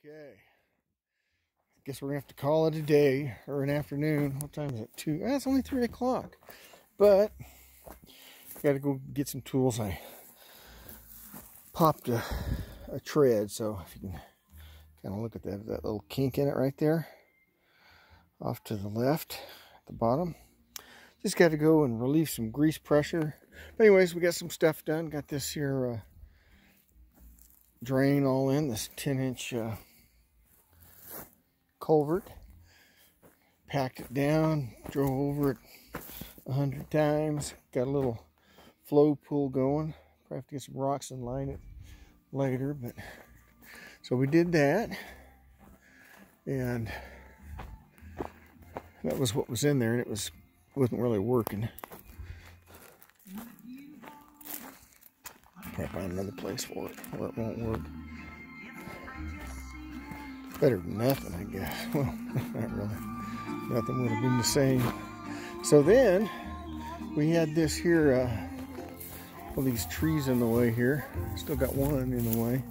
Okay, guess we're gonna have to call it a day or an afternoon. What time is it? 2. It's only 3 o'clock. But gotta go get some tools. I popped a tread, so if you can kind of look at that little kink in it right there, off to the left at the bottom. Just got to go and relieve some grease pressure. But anyways, we got some stuff done. Got this here drain all in, this 10-inch culvert. Packed it down, drove over it 100 times. Got a little flow pool going. Probably have to get some rocks and line it later. But so we did that, and that was what was in there, and it wasn't really working. Probably find another place for it where it won't work. Better than nothing, I guess. Well, not really. Nothing would have been the same. So then we had this here, all these trees in the way here. Still got one in the way.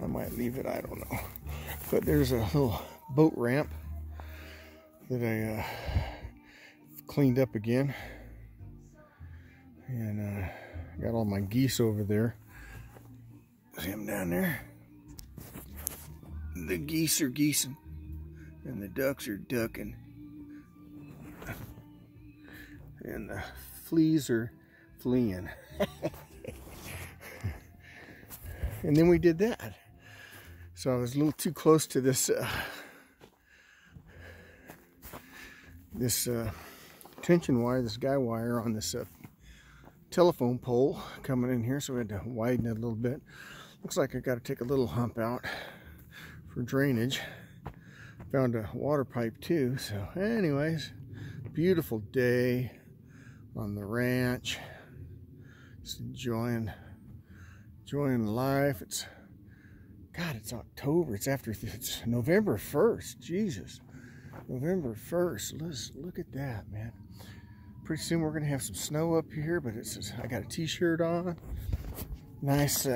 I might leave it, I don't know. But there's a little boat ramp that I cleaned up again. And got all my geese over there. See them down there? The geese are geesing, and the ducks are ducking, and the fleas are fleeing. And then we did that. So I was a little too close to this tension wire, this guy wire on this telephone pole coming in here, so we had to widen it a little bit. Looks like I got to take a little hump out for drainage. Found a water pipe too. So anyways, beautiful day on the ranch. Just enjoying life. It's October. It's November 1st. Jesus, November 1st. Let's look at that, man. Pretty soon we're gonna have some snow up here, but I got a t-shirt on. Nice